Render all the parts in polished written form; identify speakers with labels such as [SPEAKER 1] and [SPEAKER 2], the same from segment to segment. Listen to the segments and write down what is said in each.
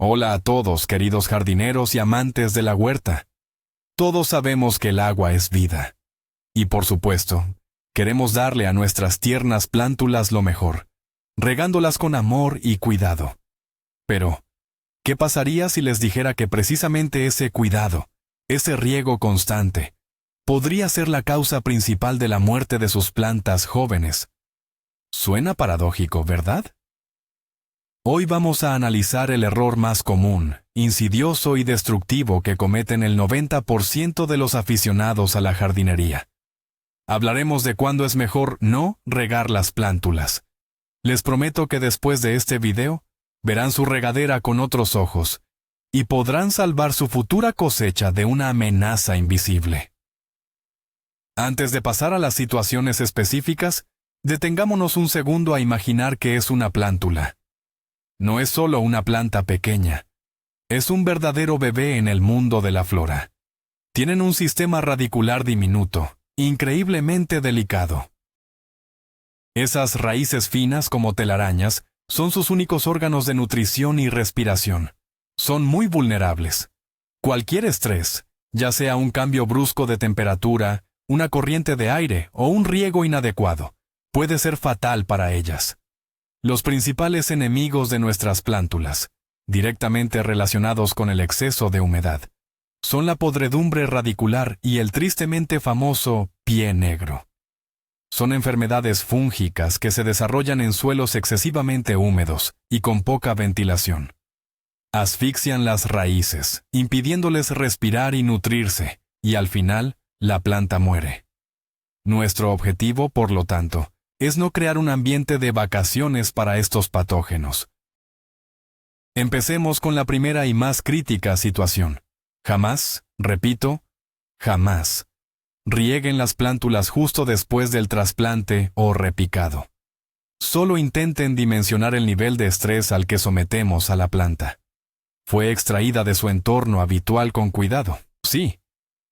[SPEAKER 1] Hola a todos, queridos jardineros y amantes de la huerta. Todos sabemos que el agua es vida. Y por supuesto, queremos darle a nuestras tiernas plántulas lo mejor, regándolas con amor y cuidado. Pero, ¿qué pasaría si les dijera que precisamente ese cuidado, ese riego constante, podría ser la causa principal de la muerte de sus plantas jóvenes? Suena paradójico, ¿verdad? Hoy vamos a analizar el error más común, insidioso y destructivo que cometen el 90% de los aficionados a la jardinería. Hablaremos de cuándo es mejor no regar las plántulas. Les prometo que después de este video, verán su regadera con otros ojos y podrán salvar su futura cosecha de una amenaza invisible. Antes de pasar a las situaciones específicas, detengámonos un segundo a imaginar qué es una plántula. No es solo una planta pequeña. Es un verdadero bebé en el mundo de la flora. Tienen un sistema radicular diminuto, increíblemente delicado. Esas raíces finas como telarañas son sus únicos órganos de nutrición y respiración. Son muy vulnerables. Cualquier estrés, ya sea un cambio brusco de temperatura, una corriente de aire o un riego inadecuado, puede ser fatal para ellas. Los principales enemigos de nuestras plántulas, directamente relacionados con el exceso de humedad, son la podredumbre radicular y el tristemente famoso pie negro. Son enfermedades fúngicas que se desarrollan en suelos excesivamente húmedos y con poca ventilación. Asfixian las raíces, impidiéndoles respirar y nutrirse, y al final, la planta muere. Nuestro objetivo, por lo tanto, es no crear un ambiente de vacaciones para estos patógenos. Empecemos con la primera y más crítica situación. Jamás, repito, jamás, rieguen las plántulas justo después del trasplante o repicado. Solo intenten dimensionar el nivel de estrés al que sometemos a la planta. Fue extraída de su entorno habitual con cuidado, sí,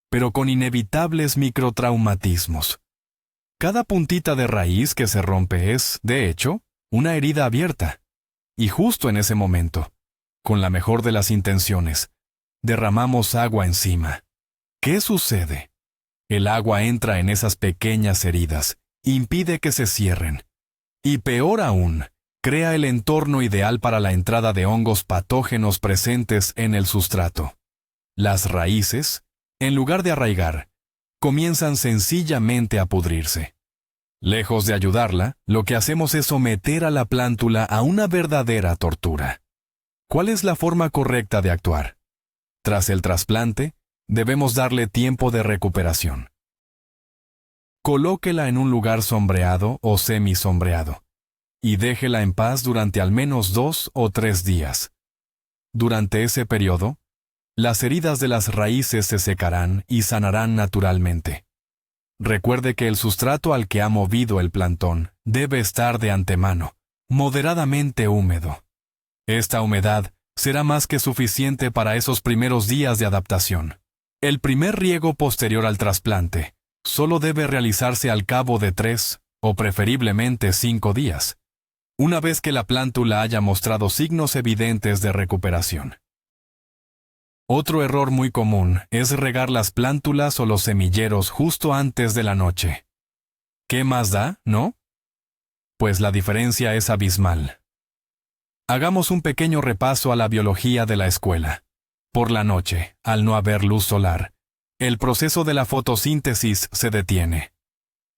[SPEAKER 1] pero con inevitables microtraumatismos. Cada puntita de raíz que se rompe es, de hecho, una herida abierta. Y justo en ese momento, con la mejor de las intenciones, derramamos agua encima. ¿Qué sucede? El agua entra en esas pequeñas heridas, impide que se cierren. Y peor aún, crea el entorno ideal para la entrada de hongos patógenos presentes en el sustrato. Las raíces, en lugar de arraigar, comienzan sencillamente a pudrirse. Lejos de ayudarla, lo que hacemos es someter a la plántula a una verdadera tortura. ¿Cuál es la forma correcta de actuar? Tras el trasplante, debemos darle tiempo de recuperación. Colóquela en un lugar sombreado o semisombreado y déjela en paz durante al menos 2 o 3 días. Durante ese periodo, las heridas de las raíces se secarán y sanarán naturalmente. Recuerde que el sustrato al que ha movido el plantón debe estar de antemano, moderadamente húmedo. Esta humedad será más que suficiente para esos primeros días de adaptación. El primer riego posterior al trasplante solo debe realizarse al cabo de 3 o preferiblemente 5 días, una vez que la plántula haya mostrado signos evidentes de recuperación. Otro error muy común es regar las plántulas o los semilleros justo antes de la noche. ¿Qué más da, no? Pues la diferencia es abismal. Hagamos un pequeño repaso a la biología de la escuela. Por la noche, al no haber luz solar, el proceso de la fotosíntesis se detiene.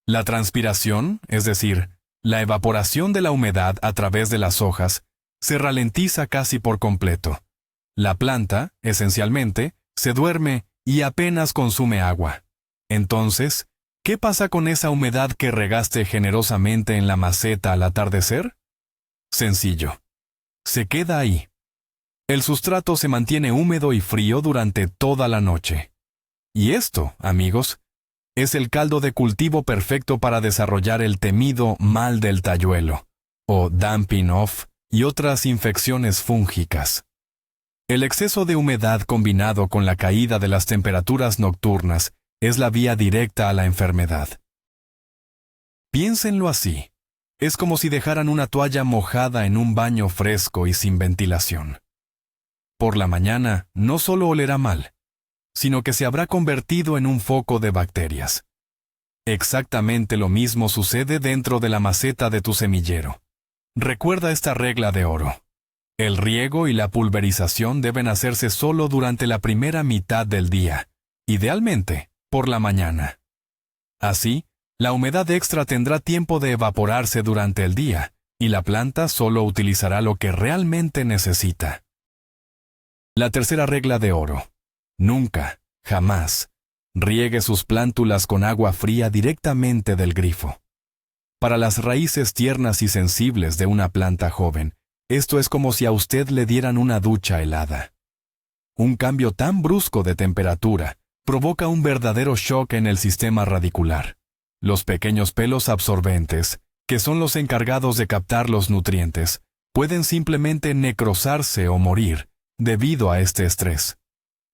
[SPEAKER 1] La transpiración, es decir, la evaporación de la humedad a través de las hojas, se ralentiza casi por completo. La planta, esencialmente, se duerme y apenas consume agua. Entonces, ¿qué pasa con esa humedad que regaste generosamente en la maceta al atardecer? Sencillo. Se queda ahí. El sustrato se mantiene húmedo y frío durante toda la noche. Y esto, amigos, es el caldo de cultivo perfecto para desarrollar el temido mal del tayuelo, o damping off, y otras infecciones fúngicas. El exceso de humedad combinado con la caída de las temperaturas nocturnas es la vía directa a la enfermedad. Piénsenlo así. Es como si dejaran una toalla mojada en un baño fresco y sin ventilación. por la mañana no solo olerá mal, sino que se habrá convertido en un foco de bacterias. Exactamente lo mismo sucede dentro de la maceta de tu semillero. Recuerda esta regla de oro. El riego y la pulverización deben hacerse solo durante la primera mitad del día, idealmente por la mañana. Así, la humedad extra tendrá tiempo de evaporarse durante el día, y la planta solo utilizará lo que realmente necesita. La tercera regla de oro. Nunca, jamás, riegue sus plántulas con agua fría directamente del grifo. Para las raíces tiernas y sensibles de una planta joven, esto es como si a usted le dieran una ducha helada. Un cambio tan brusco de temperatura provoca un verdadero shock en el sistema radicular. Los pequeños pelos absorbentes, que son los encargados de captar los nutrientes, pueden simplemente necrosarse o morir debido a este estrés.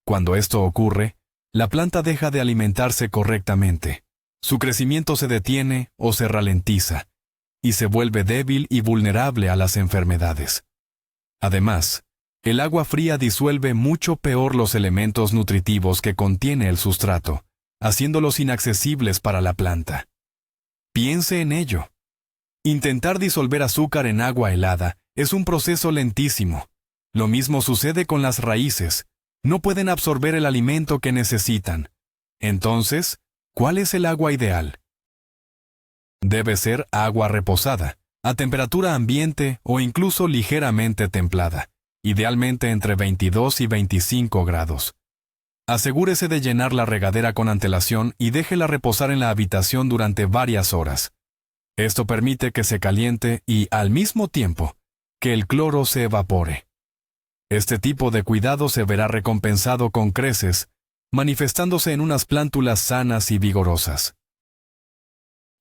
[SPEAKER 1] Cuando esto ocurre, la planta deja de alimentarse correctamente. Su crecimiento se detiene o se ralentiza, y se vuelve débil y vulnerable a las enfermedades. Además, el agua fría disuelve mucho peor los elementos nutritivos que contiene el sustrato, haciéndolos inaccesibles para la planta. Piense en ello. Intentar disolver azúcar en agua helada es un proceso lentísimo. Lo mismo sucede con las raíces. No pueden absorber el alimento que necesitan. Entonces, ¿cuál es el agua ideal? Debe ser agua reposada, a temperatura ambiente o incluso ligeramente templada, idealmente entre 22 y 25 grados. Asegúrese de llenar la regadera con antelación y déjela reposar en la habitación durante varias horas. Esto permite que se caliente y, al mismo tiempo, que el cloro se evapore. Este tipo de cuidado se verá recompensado con creces, manifestándose en unas plántulas sanas y vigorosas.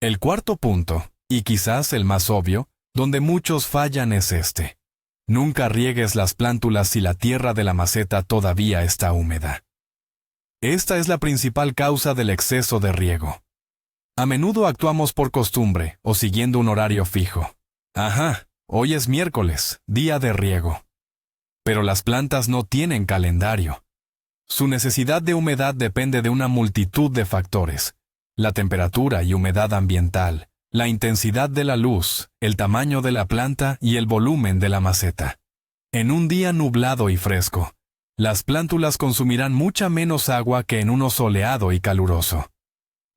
[SPEAKER 1] El cuarto punto, y quizás el más obvio, donde muchos fallan es este. Nunca riegues las plántulas si la tierra de la maceta todavía está húmeda. Esta es la principal causa del exceso de riego. A menudo actuamos por costumbre o siguiendo un horario fijo. Ajá, hoy es miércoles, día de riego. Pero las plantas no tienen calendario. Su necesidad de humedad depende de una multitud de factores: la temperatura y humedad ambiental, la intensidad de la luz, el tamaño de la planta y el volumen de la maceta. En un día nublado y fresco, las plántulas consumirán mucha menos agua que en uno soleado y caluroso.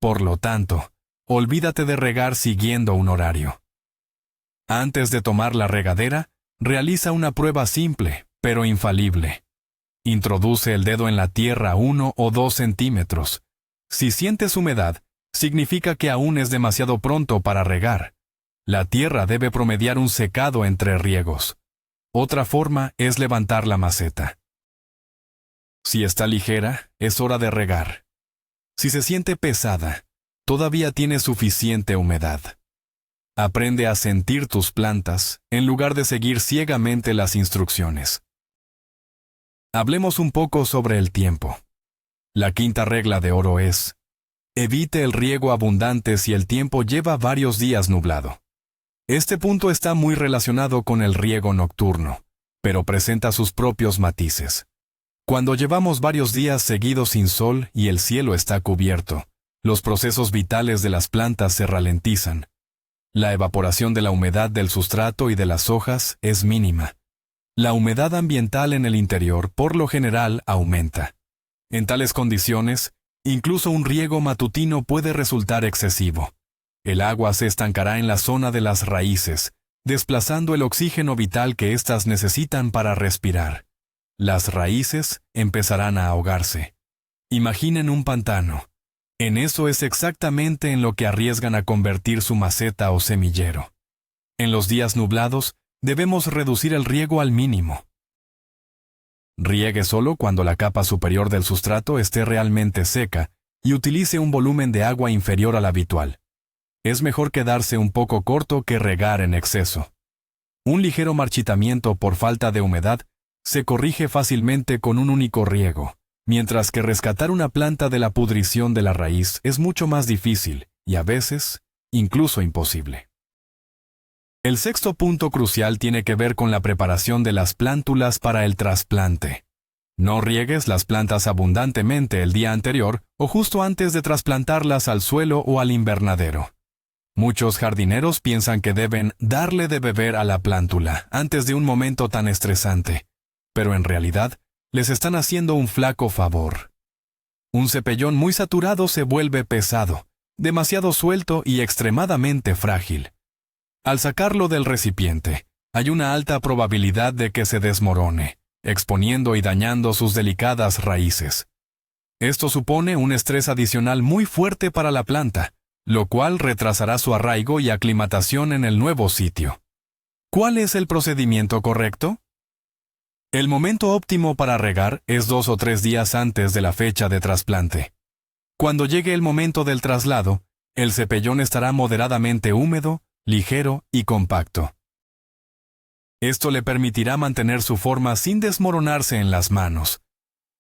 [SPEAKER 1] Por lo tanto, olvídate de regar siguiendo un horario. Antes de tomar la regadera, realiza una prueba simple, pero infalible. Introduce el dedo en la tierra 1 o 2 centímetros. Si sientes humedad, significa que aún es demasiado pronto para regar. La tierra debe promediar un secado entre riegos. Otra forma es levantar la maceta. Si está ligera, es hora de regar. Si se siente pesada, todavía tiene suficiente humedad. Aprende a sentir tus plantas en lugar de seguir ciegamente las instrucciones. Hablemos un poco sobre el tiempo. La quinta regla de oro es: evite el riego abundante si el tiempo lleva varios días nublado. Este punto está muy relacionado con el riego nocturno, pero presenta sus propios matices. Cuando llevamos varios días seguidos sin sol y el cielo está cubierto, los procesos vitales de las plantas se ralentizan. La evaporación de la humedad del sustrato y de las hojas es mínima. La humedad ambiental en el interior, por lo general, aumenta. En tales condiciones, incluso un riego matutino puede resultar excesivo. El agua se estancará en la zona de las raíces, desplazando el oxígeno vital que éstas necesitan para respirar. Las raíces empezarán a ahogarse. Imaginen un pantano. En eso es exactamente en lo que arriesgan a convertir su maceta o semillero. En los días nublados, debemos reducir el riego al mínimo. Riegue solo cuando la capa superior del sustrato esté realmente seca y utilice un volumen de agua inferior al habitual. Es mejor quedarse un poco corto que regar en exceso. Un ligero marchitamiento por falta de humedad se corrige fácilmente con un único riego, mientras que rescatar una planta de la pudrición de la raíz es mucho más difícil y a veces incluso imposible. El sexto punto crucial tiene que ver con la preparación de las plántulas para el trasplante. No riegues las plantas abundantemente el día anterior o justo antes de trasplantarlas al suelo o al invernadero. Muchos jardineros piensan que deben darle de beber a la plántula antes de un momento tan estresante, pero en realidad les están haciendo un flaco favor. Un cepellón muy saturado se vuelve pesado, demasiado suelto y extremadamente frágil. Al sacarlo del recipiente, hay una alta probabilidad de que se desmorone, exponiendo y dañando sus delicadas raíces. Esto supone un estrés adicional muy fuerte para la planta, lo cual retrasará su arraigo y aclimatación en el nuevo sitio. ¿Cuál es el procedimiento correcto? El momento óptimo para regar es 2 o 3 días antes de la fecha de trasplante. Cuando llegue el momento del traslado, el cepellón estará moderadamente húmedo, ligero y compacto. Esto le permitirá mantener su forma sin desmoronarse en las manos.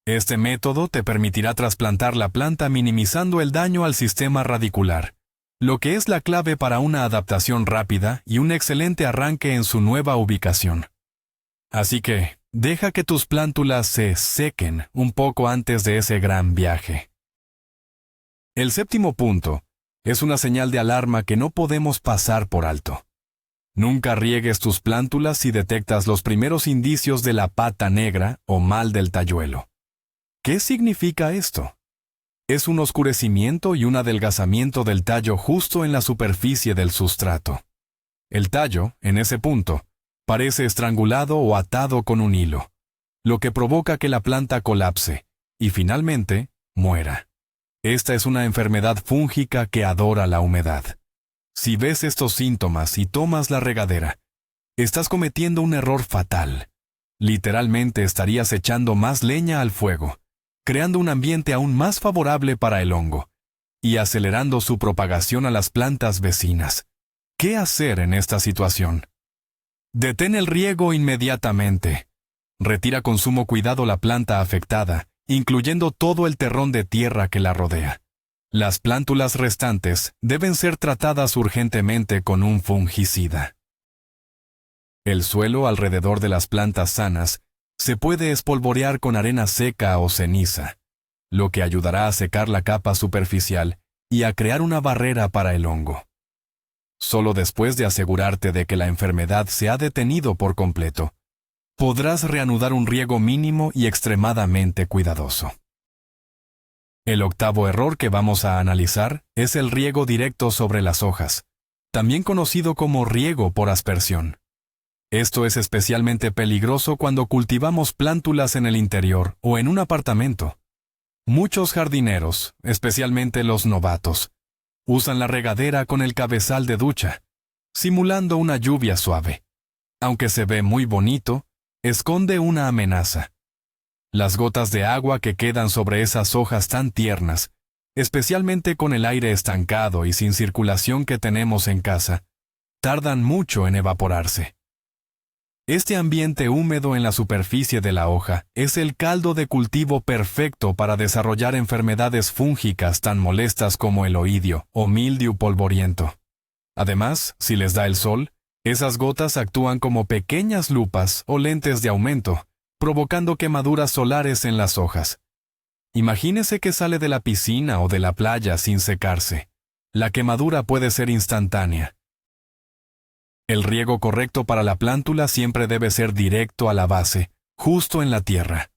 [SPEAKER 1] Este método te permitirá trasplantar la planta minimizando el daño al sistema radicular, lo que es la clave para una adaptación rápida y un excelente arranque en su nueva ubicación. Así que, deja que tus plántulas se sequen un poco antes de ese gran viaje. El séptimo punto es una señal de alarma que no podemos pasar por alto. Nunca riegues tus plántulas si detectas los primeros indicios de la pata negra o mal del talluelo. ¿Qué significa esto? Es un oscurecimiento y un adelgazamiento del tallo justo en la superficie del sustrato. El tallo, en ese punto, parece estrangulado o atado con un hilo, lo que provoca que la planta colapse y finalmente muera. Esta es una enfermedad fúngica que adora la humedad. Si ves estos síntomas y tomas la regadera, estás cometiendo un error fatal. Literalmente estarías echando más leña al fuego, creando un ambiente aún más favorable para el hongo y acelerando su propagación a las plantas vecinas. ¿Qué hacer en esta situación? Detén el riego inmediatamente. Retira con sumo cuidado la planta afectada, incluyendo todo el terrón de tierra que la rodea. Las plántulas restantes deben ser tratadas urgentemente con un fungicida. El suelo alrededor de las plantas sanas se puede espolvorear con arena seca o ceniza, lo que ayudará a secar la capa superficial y a crear una barrera para el hongo. Solo después de asegurarte de que la enfermedad se ha detenido por completo, podrás reanudar un riego mínimo y extremadamente cuidadoso. El octavo error que vamos a analizar es el riego directo sobre las hojas, también conocido como riego por aspersión. Esto es especialmente peligroso cuando cultivamos plántulas en el interior o en un apartamento. Muchos jardineros, especialmente los novatos, usan la regadera con el cabezal de ducha, simulando una lluvia suave. Aunque se ve muy bonito, esconde una amenaza. Las gotas de agua que quedan sobre esas hojas tan tiernas, especialmente con el aire estancado y sin circulación que tenemos en casa, tardan mucho en evaporarse. Este ambiente húmedo en la superficie de la hoja es el caldo de cultivo perfecto para desarrollar enfermedades fúngicas tan molestas como el oidio o mildiu polvoriento. Además, si les da el sol, esas gotas actúan como pequeñas lupas o lentes de aumento, provocando quemaduras solares en las hojas. Imagínese que sale de la piscina o de la playa sin secarse. La quemadura puede ser instantánea. El riego correcto para la plántula siempre debe ser directo a la base, justo en la tierra.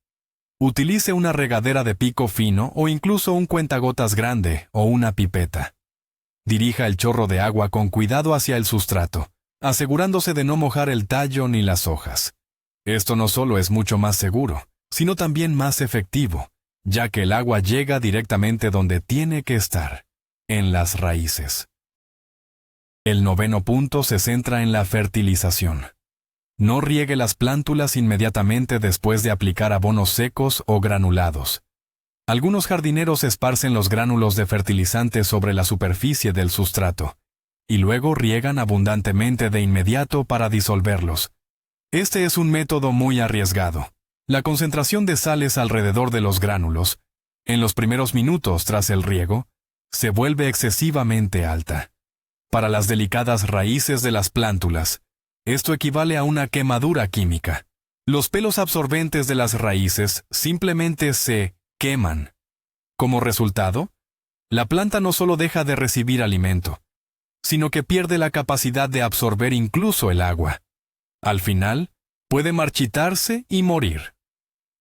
[SPEAKER 1] Utilice una regadera de pico fino o incluso un cuentagotas grande o una pipeta. Dirija el chorro de agua con cuidado hacia el sustrato, asegurándose de no mojar el tallo ni las hojas. Esto no solo es mucho más seguro, sino también más efectivo, ya que el agua llega directamente donde tiene que estar, en las raíces. El noveno punto se centra en la fertilización. No riegue las plántulas inmediatamente después de aplicar abonos secos o granulados. Algunos jardineros esparcen los gránulos de fertilizante sobre la superficie del sustrato, y luego riegan abundantemente de inmediato para disolverlos. Este es un método muy arriesgado. La concentración de sales alrededor de los gránulos, en los primeros minutos tras el riego, se vuelve excesivamente alta. Para las delicadas raíces de las plántulas, esto equivale a una quemadura química. Los pelos absorbentes de las raíces simplemente se queman. Como resultado, la planta no solo deja de recibir alimento, sino que pierde la capacidad de absorber incluso el agua. Al final, puede marchitarse y morir.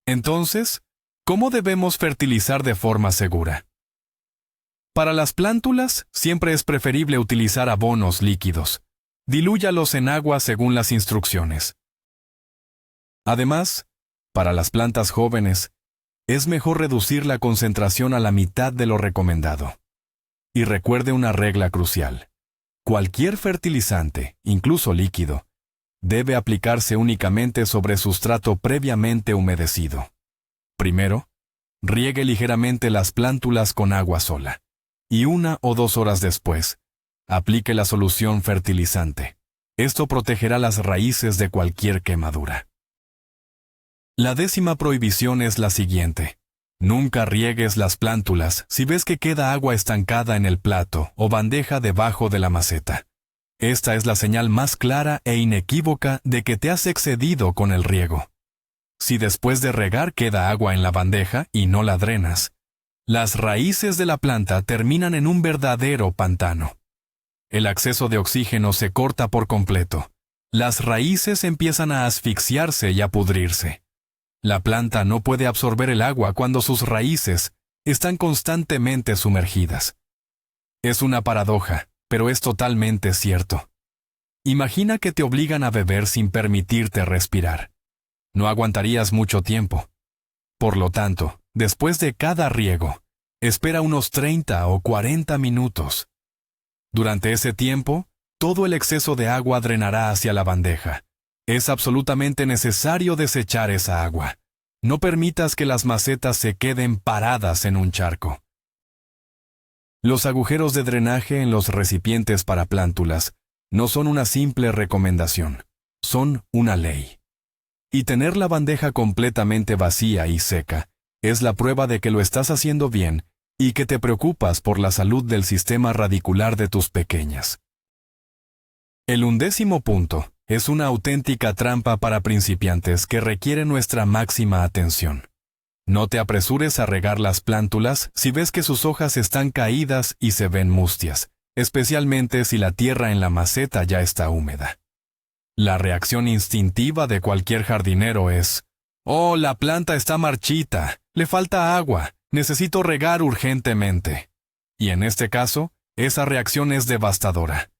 [SPEAKER 1] Entonces, ¿cómo debemos fertilizar de forma segura? Para las plántulas, siempre es preferible utilizar abonos líquidos. Dilúyalos en agua según las instrucciones. Además, para las plantas jóvenes, es mejor reducir la concentración a la mitad de lo recomendado. Y recuerde una regla crucial. Cualquier fertilizante, incluso líquido, debe aplicarse únicamente sobre sustrato previamente humedecido. Primero, riegue ligeramente las plántulas con agua sola, y 1 o 2 horas después, aplique la solución fertilizante. Esto protegerá las raíces de cualquier quemadura. La 10ª prohibición es la siguiente. Nunca riegues las plántulas si ves que queda agua estancada en el plato o bandeja debajo de la maceta. Esta es la señal más clara e inequívoca de que te has excedido con el riego. Si después de regar queda agua en la bandeja y no la drenas, las raíces de la planta terminan en un verdadero pantano. El acceso de oxígeno se corta por completo. Las raíces empiezan a asfixiarse y a pudrirse. La planta no puede absorber el agua cuando sus raíces están constantemente sumergidas. Es una paradoja, pero es totalmente cierto. Imagina que te obligan a beber sin permitirte respirar. No aguantarías mucho tiempo. Por lo tanto, después de cada riego, espera unos 30 o 40 minutos. Durante ese tiempo, todo el exceso de agua drenará hacia la bandeja. Es absolutamente necesario desechar esa agua. No permitas que las macetas se queden paradas en un charco. Los agujeros de drenaje en los recipientes para plántulas no son una simple recomendación, son una ley. Y tener la bandeja completamente vacía y seca es la prueba de que lo estás haciendo bien y que te preocupas por la salud del sistema radicular de tus pequeñas. El 11º punto es una auténtica trampa para principiantes que requiere nuestra máxima atención. No te apresures a regar las plántulas si ves que sus hojas están caídas y se ven mustias, especialmente si la tierra en la maceta ya está húmeda. La reacción instintiva de cualquier jardinero es: «Oh, la planta está marchita, le falta agua, necesito regar urgentemente». Y en este caso, esa reacción es devastadora.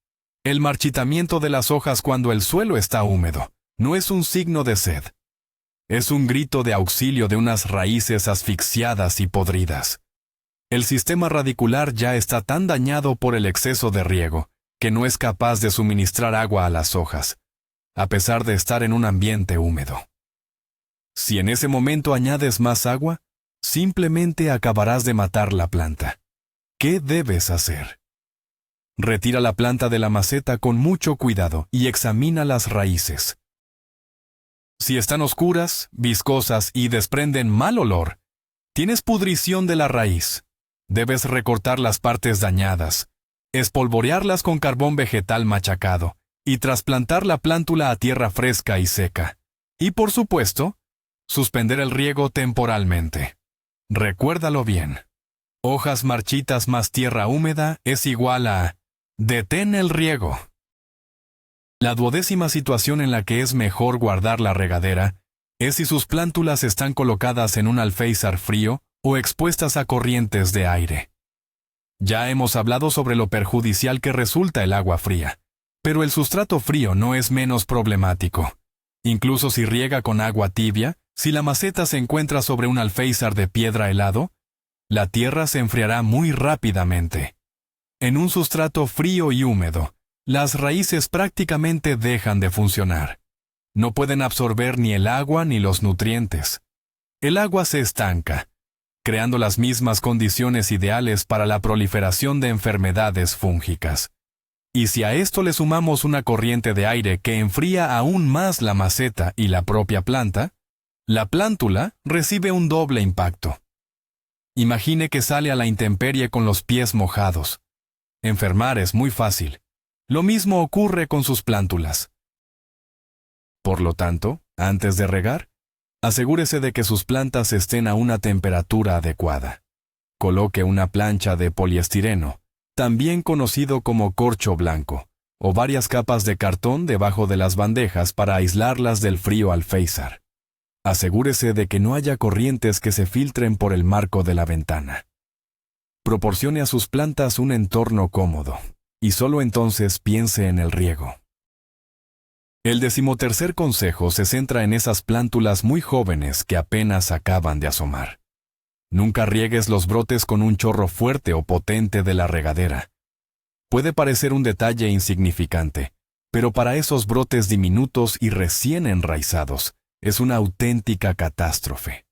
[SPEAKER 1] El marchitamiento de las hojas cuando el suelo está húmedo no es un signo de sed. Es un grito de auxilio de unas raíces asfixiadas y podridas. El sistema radicular ya está tan dañado por el exceso de riego que no es capaz de suministrar agua a las hojas, a pesar de estar en un ambiente húmedo. Si en ese momento añades más agua, simplemente acabarás de matar la planta. ¿Qué debes hacer? Retira la planta de la maceta con mucho cuidado y examina las raíces. Si están oscuras, viscosas y desprenden mal olor, tienes pudrición de la raíz. Debes recortar las partes dañadas, espolvorearlas con carbón vegetal machacado y trasplantar la plántula a tierra fresca y seca. Y por supuesto, suspender el riego temporalmente. Recuérdalo bien. Hojas marchitas más tierra húmeda es igual a detén el riego. La 12ª situación en la que es mejor guardar la regadera es si sus plántulas están colocadas en un alféizar frío o expuestas a corrientes de aire. Ya hemos hablado sobre lo perjudicial que resulta el agua fría, pero el sustrato frío no es menos problemático. Incluso si riega con agua tibia, si la maceta se encuentra sobre un alféizar de piedra helado, la tierra se enfriará muy rápidamente. En un sustrato frío y húmedo, las raíces prácticamente dejan de funcionar. No pueden absorber ni el agua ni los nutrientes. El agua se estanca, creando las mismas condiciones ideales para la proliferación de enfermedades fúngicas. Y si a esto le sumamos una corriente de aire que enfría aún más la maceta y la propia planta, la plántula recibe un doble impacto. Imagine que sale a la intemperie con los pies mojados. Enfermar es muy fácil, Lo mismo ocurre con sus plántulas. Por lo tanto, antes de regar, asegúrese de que sus plantas estén a una temperatura adecuada. Coloque una plancha de poliestireno, también conocido como corcho blanco, o varias capas de cartón debajo de las bandejas para aislarlas del frío alféizar. Asegúrese de que no haya corrientes que se filtren por el marco de la ventana. Proporcione a sus plantas un entorno cómodo, y solo entonces piense en el riego. El 13º consejo se centra en esas plántulas muy jóvenes que apenas acaban de asomar. Nunca riegues los brotes con un chorro fuerte o potente de la regadera. Puede parecer un detalle insignificante, pero para esos brotes diminutos y recién enraizados, es una auténtica catástrofe.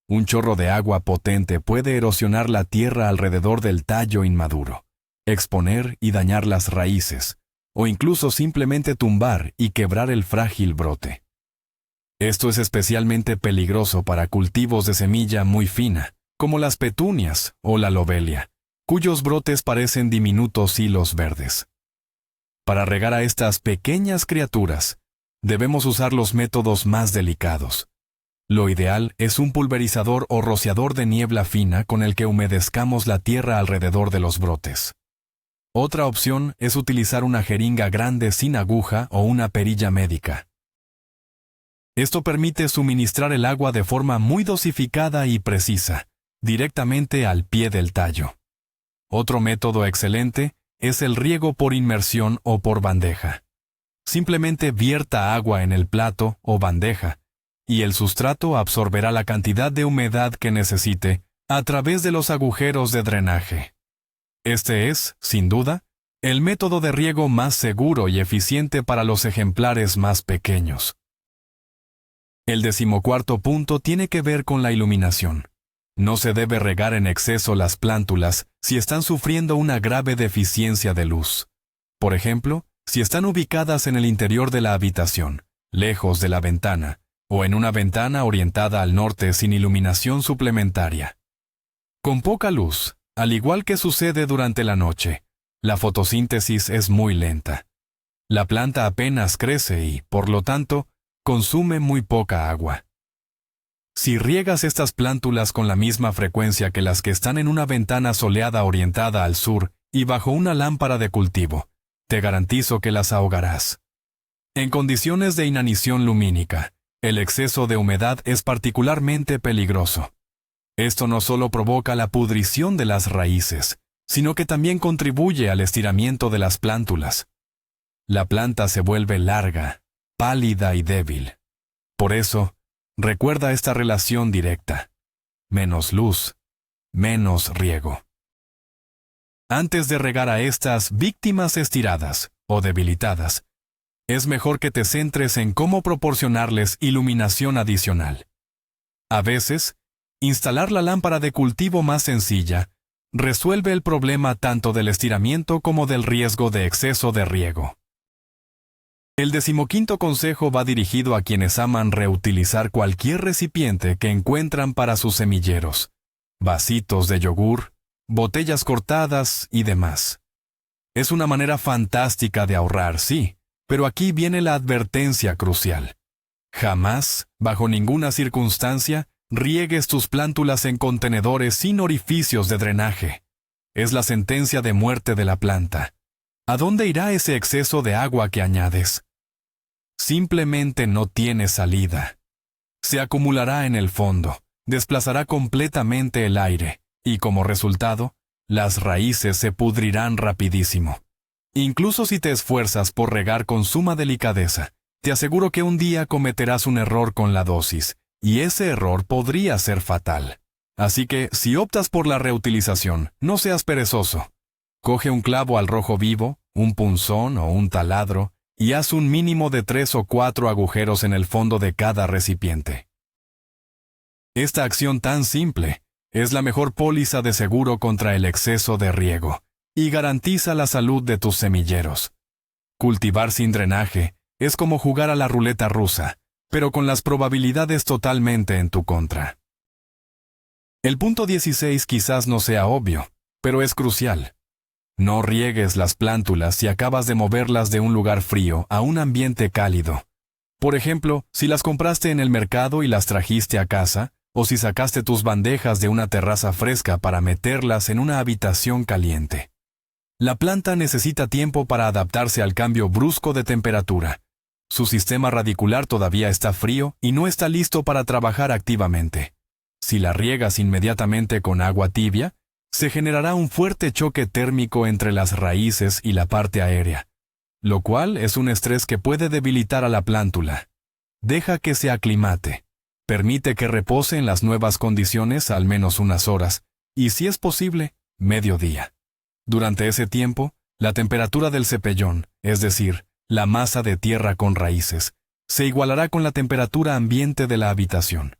[SPEAKER 1] Un chorro de agua potente puede erosionar la tierra alrededor del tallo inmaduro, exponer y dañar las raíces, o incluso simplemente tumbar y quebrar el frágil brote. Esto es especialmente peligroso para cultivos de semilla muy fina, como las petunias o la lobelia, cuyos brotes parecen diminutos hilos verdes. Para regar a estas pequeñas criaturas, debemos usar los métodos más delicados. Lo ideal es un pulverizador o rociador de niebla fina con el que humedezcamos la tierra alrededor de los brotes. Otra opción es utilizar una jeringa grande sin aguja o una perilla médica. Esto permite suministrar el agua de forma muy dosificada y precisa, directamente al pie del tallo. Otro método excelente es el riego por inmersión o por bandeja. Simplemente vierta agua en el plato o bandeja, y el sustrato absorberá la cantidad de humedad que necesite a través de los agujeros de drenaje. Este es, sin duda, el método de riego más seguro y eficiente para los ejemplares más pequeños. El 14º punto tiene que ver con la iluminación. No se debe regar en exceso las plántulas si están sufriendo una grave deficiencia de luz. Por ejemplo, si están ubicadas en el interior de la habitación, lejos de la ventana, o en una ventana orientada al norte sin iluminación suplementaria. Con poca luz, al igual que sucede durante la noche, la fotosíntesis es muy lenta. La planta apenas crece y, por lo tanto, consume muy poca agua. Si riegas estas plántulas con la misma frecuencia que las que están en una ventana soleada orientada al sur y bajo una lámpara de cultivo, te garantizo que las ahogarás. En condiciones de inanición lumínica, el exceso de humedad es particularmente peligroso. Esto no solo provoca la pudrición de las raíces, sino que también contribuye al estiramiento de las plántulas. La planta se vuelve larga, pálida y débil. Por eso, recuerda esta relación directa. Menos luz, menos riego. Antes de regar a estas víctimas estiradas o debilitadas, es mejor que te centres en cómo proporcionarles iluminación adicional. A veces, instalar la lámpara de cultivo más sencilla resuelve el problema tanto del estiramiento como del riesgo de exceso de riego. El 15º consejo va dirigido a quienes aman reutilizar cualquier recipiente que encuentran para sus semilleros, vasitos de yogur, botellas cortadas y demás. Es una manera fantástica de ahorrar, sí, pero aquí viene la advertencia crucial. Jamás, bajo ninguna circunstancia, riegues tus plántulas en contenedores sin orificios de drenaje. Es la sentencia de muerte de la planta. ¿A dónde irá ese exceso de agua que añades? Simplemente no tiene salida. Se acumulará en el fondo, desplazará completamente el aire, y como resultado, las raíces se pudrirán rapidísimo. Incluso si te esfuerzas por regar con suma delicadeza, te aseguro que un día cometerás un error con la dosis, y ese error podría ser fatal. Así que, si optas por la reutilización, no seas perezoso. Coge un clavo al rojo vivo, un punzón o un taladro, y haz un mínimo de 3 o 4 agujeros en el fondo de cada recipiente. Esta acción tan simple es la mejor póliza de seguro contra el exceso de riego, y garantiza la salud de tus semilleros. Cultivar sin drenaje es como jugar a la ruleta rusa, pero con las probabilidades totalmente en tu contra. El punto 16 quizás no sea obvio, pero es crucial. No riegues las plántulas si acabas de moverlas de un lugar frío a un ambiente cálido. Por ejemplo, si las compraste en el mercado y las trajiste a casa, o si sacaste tus bandejas de una terraza fresca para meterlas en una habitación caliente. La planta necesita tiempo para adaptarse al cambio brusco de temperatura. Su sistema radicular todavía está frío y no está listo para trabajar activamente. Si la riegas inmediatamente con agua tibia, se generará un fuerte choque térmico entre las raíces y la parte aérea, lo cual es un estrés que puede debilitar a la plántula. Deja que se aclimate. Permite que repose en las nuevas condiciones al menos unas horas, y si es posible, medio día. Durante ese tiempo, la temperatura del cepellón, es decir, la masa de tierra con raíces, se igualará con la temperatura ambiente de la habitación.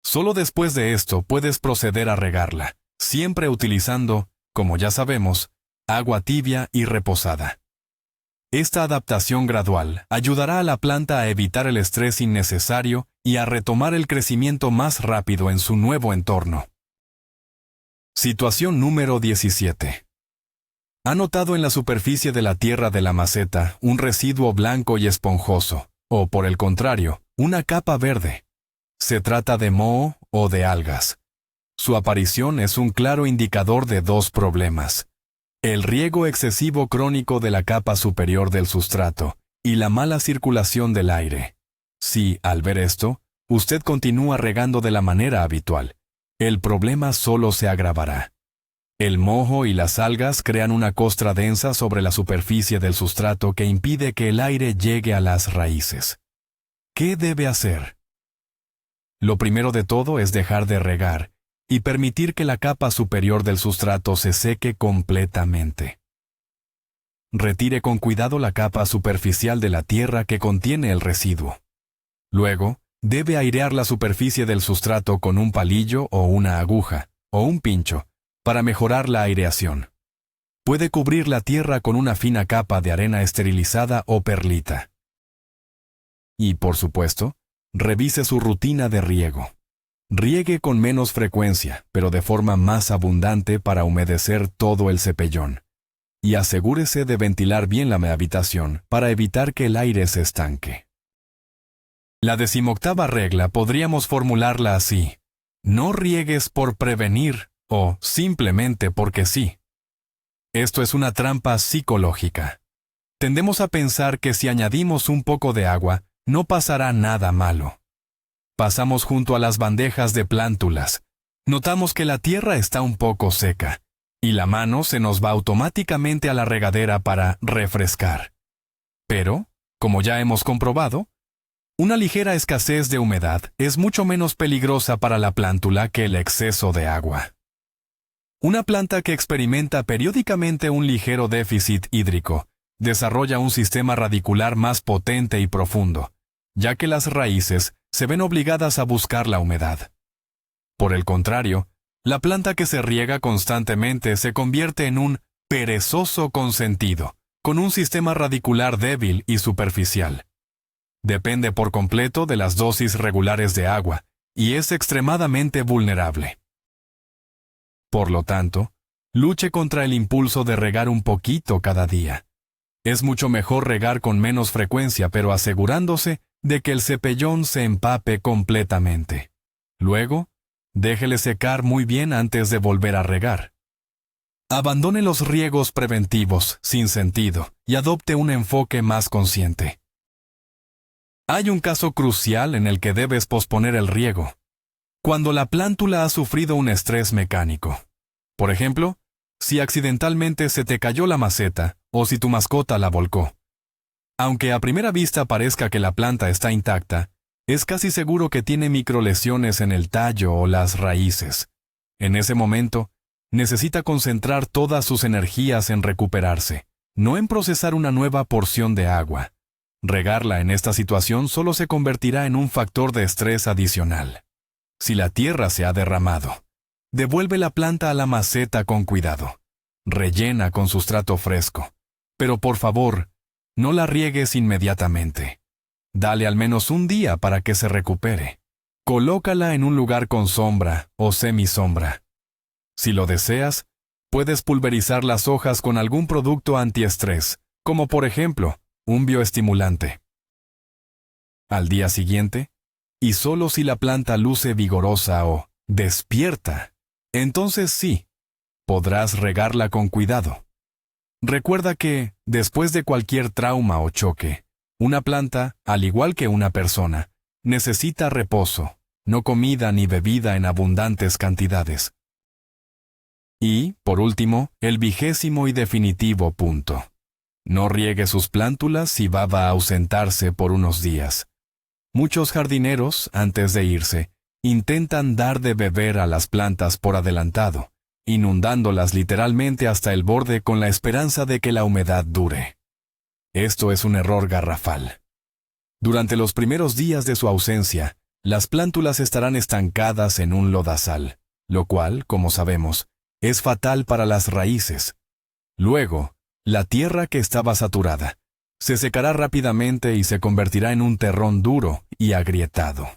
[SPEAKER 1] Solo después de esto puedes proceder a regarla, siempre utilizando, como ya sabemos, agua tibia y reposada. Esta adaptación gradual ayudará a la planta a evitar el estrés innecesario y a retomar el crecimiento más rápido en su nuevo entorno. Situación número 17. ¿Ha notado en la superficie de la tierra de la maceta un residuo blanco y esponjoso, o por el contrario, una capa verde? Se trata de moho o de algas. Su aparición es un claro indicador de dos problemas: el riego excesivo crónico de la capa superior del sustrato y la mala circulación del aire. Si, al ver esto, usted continúa regando de la manera habitual, el problema solo se agravará. El moho y las algas crean una costra densa sobre la superficie del sustrato que impide que el aire llegue a las raíces. ¿Qué debe hacer? Lo primero de todo es dejar de regar y permitir que la capa superior del sustrato se seque completamente. Retire con cuidado la capa superficial de la tierra que contiene el residuo. Luego, debe airear la superficie del sustrato con un palillo o una aguja, o un pincho, para mejorar la aireación. Puede cubrir la tierra con una fina capa de arena esterilizada o perlita. Y, por supuesto, revise su rutina de riego. Riegue con menos frecuencia, pero de forma más abundante para humedecer todo el cepellón. Y asegúrese de ventilar bien la habitación para evitar que el aire se estanque. La 18ª regla podríamos formularla así: no riegues por prevenir o simplemente porque sí. Esto es una trampa psicológica. Tendemos a pensar que si añadimos un poco de agua, no pasará nada malo. Pasamos junto a las bandejas de plántulas. Notamos que la tierra está un poco seca, y la mano se nos va automáticamente a la regadera para refrescar. Pero, como ya hemos comprobado, una ligera escasez de humedad es mucho menos peligrosa para la plántula que el exceso de agua. Una planta que experimenta periódicamente un ligero déficit hídrico desarrolla un sistema radicular más potente y profundo, ya que las raíces se ven obligadas a buscar la humedad. Por el contrario, la planta que se riega constantemente se convierte en un perezoso consentido, con un sistema radicular débil y superficial. Depende por completo de las dosis regulares de agua, y es extremadamente vulnerable. Por lo tanto, luche contra el impulso de regar un poquito cada día. Es mucho mejor regar con menos frecuencia, pero asegurándose de que el cepellón se empape completamente. Luego, déjele secar muy bien antes de volver a regar. Abandone los riegos preventivos, sin sentido, y adopte un enfoque más consciente. Hay un caso crucial en el que debes posponer el riego: cuando la plántula ha sufrido un estrés mecánico. Por ejemplo, si accidentalmente se te cayó la maceta o si tu mascota la volcó. Aunque a primera vista parezca que la planta está intacta, es casi seguro que tiene microlesiones en el tallo o las raíces. En ese momento, necesita concentrar todas sus energías en recuperarse, no en procesar una nueva porción de agua. Regarla en esta situación solo se convertirá en un factor de estrés adicional. Si la tierra se ha derramado, devuelve la planta a la maceta con cuidado. Rellena con sustrato fresco. Pero por favor, no la riegues inmediatamente. Dale al menos un día para que se recupere. Colócala en un lugar con sombra o semisombra. Si lo deseas, puedes pulverizar las hojas con algún producto antiestrés, como por ejemplo, un bioestimulante. Al día siguiente, y solo si la planta luce vigorosa o despierta, entonces sí, podrás regarla con cuidado. Recuerda que, después de cualquier trauma o choque, una planta, al igual que una persona, necesita reposo, no comida ni bebida en abundantes cantidades. Y, por último, el 20º y definitivo punto. No riegue sus plántulas si va a ausentarse por unos días. Muchos jardineros, antes de irse, intentan dar de beber a las plantas por adelantado, inundándolas literalmente hasta el borde con la esperanza de que la humedad dure. Esto es un error garrafal. Durante los primeros días de su ausencia, las plántulas estarán estancadas en un lodazal, lo cual, como sabemos, es fatal para las raíces. Luego, la tierra que estaba saturada se secará rápidamente y se convertirá en un terrón duro y agrietado.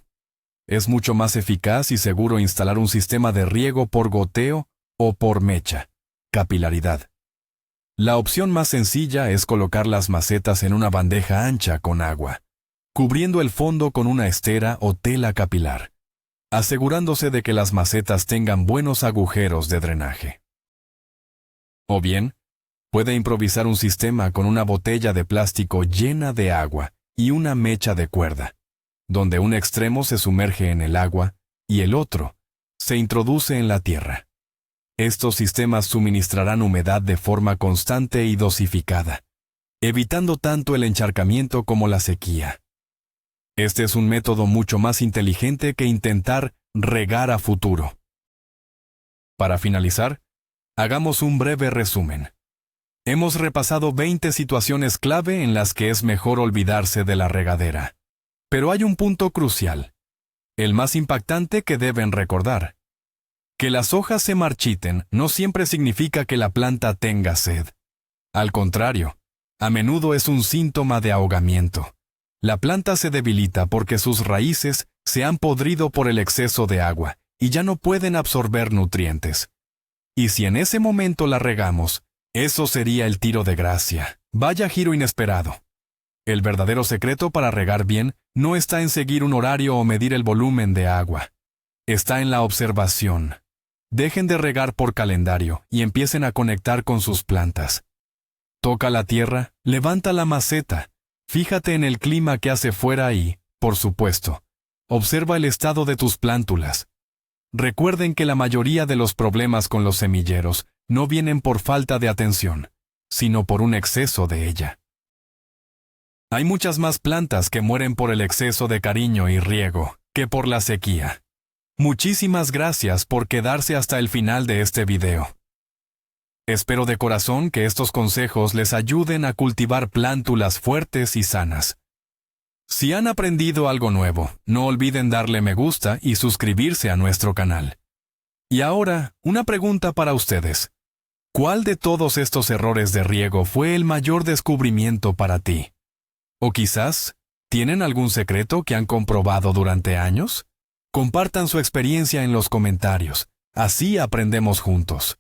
[SPEAKER 1] Es mucho más eficaz y seguro instalar un sistema de riego por goteo o por mecha, capilaridad. La opción más sencilla es colocar las macetas en una bandeja ancha con agua, cubriendo el fondo con una estera o tela capilar, asegurándose de que las macetas tengan buenos agujeros de drenaje. O bien, puede improvisar un sistema con una botella de plástico llena de agua y una mecha de cuerda, donde un extremo se sumerge en el agua y el otro se introduce en la tierra. Estos sistemas suministrarán humedad de forma constante y dosificada, evitando tanto el encharcamiento como la sequía. Este es un método mucho más inteligente que intentar regar a futuro. Para finalizar, hagamos un breve resumen. Hemos repasado 20 situaciones clave en las que es mejor olvidarse de la regadera. Pero hay un punto crucial, el más impactante que deben recordar. Que las hojas se marchiten no siempre significa que la planta tenga sed. Al contrario, a menudo es un síntoma de ahogamiento. La planta se debilita porque sus raíces se han podrido por el exceso de agua y ya no pueden absorber nutrientes. Y si en ese momento la regamos, eso sería el tiro de gracia. Vaya giro inesperado. El verdadero secreto para regar bien no está en seguir un horario o medir el volumen de agua. Está en la observación. Dejen de regar por calendario y empiecen a conectar con sus plantas. Toca la tierra, levanta la maceta, fíjate en el clima que hace fuera y, por supuesto, observa el estado de tus plántulas. Recuerden que la mayoría de los problemas con los semilleros no vienen por falta de atención, sino por un exceso de ella. Hay muchas más plantas que mueren por el exceso de cariño y riego que por la sequía. Muchísimas gracias por quedarse hasta el final de este video. Espero de corazón que estos consejos les ayuden a cultivar plántulas fuertes y sanas. Si han aprendido algo nuevo, no olviden darle me gusta y suscribirse a nuestro canal. Y ahora, una pregunta para ustedes. ¿Cuál de todos estos errores de riego fue el mayor descubrimiento para ti? ¿O quizás, tienen algún secreto que han comprobado durante años? Compartan su experiencia en los comentarios, así aprendemos juntos.